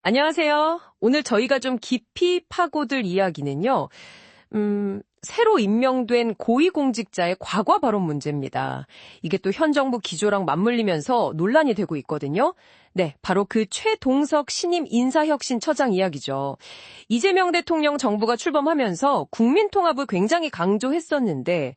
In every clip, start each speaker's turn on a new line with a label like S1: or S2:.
S1: 안녕하세요. 오늘 저희가 좀 깊이 파고들 이야기는요. 새로 임명된 고위공직자의 과거 발언 문제입니다. 이게 또 현 정부 기조랑 맞물리면서 논란이 되고 있거든요. 네, 바로 그 최동석 신임 인사혁신처장 이야기죠. 이재명 대통령 정부가 출범하면서 국민통합을 굉장히 강조했었는데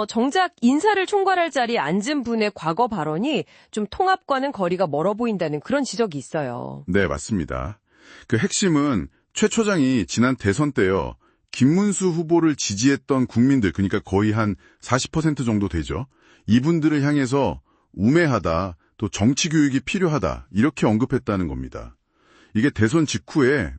S1: 정작 인사를 총괄할 자리에 앉은 분의 과거 발언이 좀 통합과는 거리가 멀어 보인다는 그런 지적이 있어요.
S2: 네, 맞습니다. 그 핵심은 최 처장이 지난 대선 때요. 김문수 후보를 지지했던 국민들, 그러니까 거의 한 40% 정도 되죠. 이분들을 향해서 우매하다, 또 정치 교육이 필요하다, 이렇게 언급했다는 겁니다. 이게 대선 직후에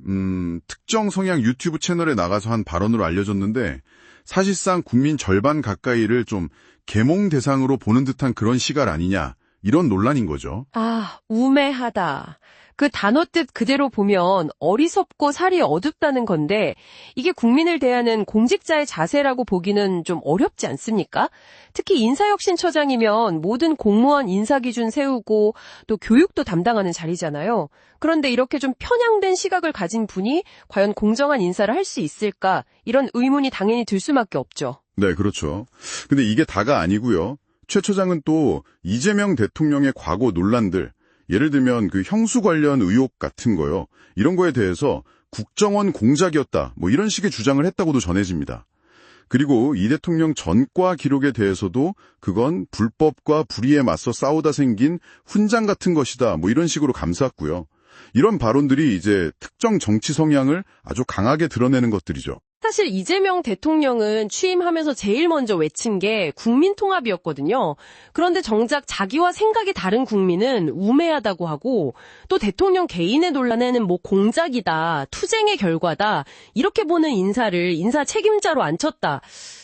S2: 특정 성향 유튜브 채널에 나가서 한 발언으로 알려졌는데 사실상 국민 절반 가까이를 좀 계몽 대상으로 보는 듯한 그런 시각 아니냐, 이런 논란인 거죠.
S1: 우매하다. 그 단어 뜻 그대로 보면 어리석고 살이 어둡다는 건데 이게 국민을 대하는 공직자의 자세라고 보기는 좀 어렵지 않습니까? 특히 인사혁신처장이면 모든 공무원 인사기준 세우고 또 교육도 담당하는 자리잖아요. 그런데 이렇게 좀 편향된 시각을 가진 분이 과연 공정한 인사를 할 수 있을까? 이런 의문이 당연히 들 수밖에 없죠.
S2: 네, 그렇죠. 근데 이게 다가 아니고요. 최 처장은 또 이재명 대통령의 과거 논란들, 예를 들면 그 형수 관련 의혹 같은 거요. 이런 거에 대해서 국정원 공작이었다, 뭐 이런 식의 주장을 했다고도 전해집니다. 그리고 이 대통령 전과 기록에 대해서도 그건 불법과 불의에 맞서 싸우다 생긴 훈장 같은 것이다, 뭐 이런 식으로 감쌌고요. 이런 발언들이 이제 특정 정치 성향을 아주 강하게 드러내는 것들이죠.
S1: 사실 이재명 대통령은 취임하면서 제일 먼저 외친 게 국민통합이었거든요. 그런데 정작 자기와 생각이 다른 국민은 우매하다고 하고 또 대통령 개인의 논란에는 뭐 공작이다, 투쟁의 결과다 이렇게 보는 인사를 인사 책임자로 앉혔다.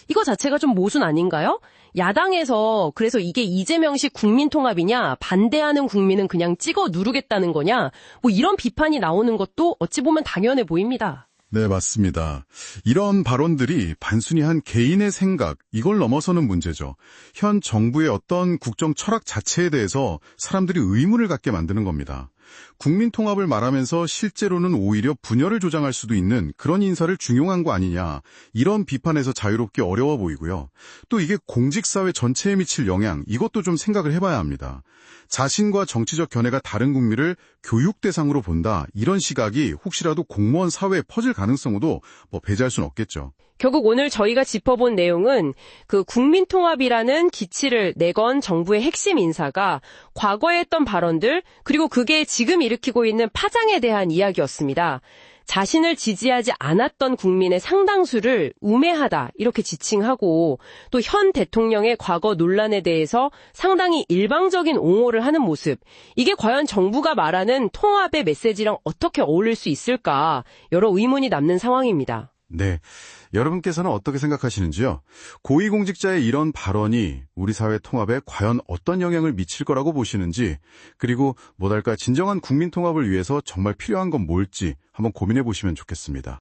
S1: 이거 자체가 좀 모순 아닌가요? 야당에서 그래서 이게 이재명식 국민통합이냐, 반대하는 국민은 그냥 찍어 누르겠다는 거냐, 뭐 이런 비판이 나오는 것도 어찌 보면 당연해 보입니다.
S2: 네, 맞습니다. 이런 발언들이 단순히 한 개인의 생각, 이걸 넘어서는 문제죠. 현 정부의 어떤 국정 철학 자체에 대해서 사람들이 의문을 갖게 만드는 겁니다. 국민 통합을 말하면서 실제로는 오히려 분열을 조장할 수도 있는 그런 인사를 중용한 거 아니냐, 이런 비판에서 자유롭기 어려워 보이고요. 또 이게 공직사회 전체에 미칠 영향, 이것도 좀 생각을 해봐야 합니다. 자신과 정치적 견해가 다른 국민을 교육 대상으로 본다, 이런 시각이 혹시라도 공무원 사회에 퍼질 가능성도 배제할 수는 없겠죠.
S1: 결국 오늘 저희가 짚어본 내용은 그 국민통합이라는 기치를 내건 정부의 핵심 인사가 과거에 했던 발언들 그리고 그게 지금 일으키고 있는 파장에 대한 이야기였습니다. 자신을 지지하지 않았던 국민의 상당수를 우매하다 이렇게 지칭하고 또 현 대통령의 과거 논란에 대해서 상당히 일방적인 옹호를 하는 모습. 이게 과연 정부가 말하는 통합의 메시지랑 어떻게 어울릴 수 있을까 여러 의문이 남는 상황입니다.
S2: 네. 여러분께서는 어떻게 생각하시는지요? 고위공직자의 이런 발언이 우리 사회 통합에 과연 어떤 영향을 미칠 거라고 보시는지, 그리고 진정한 국민 통합을 위해서 정말 필요한 건 뭘지 한번 고민해 보시면 좋겠습니다.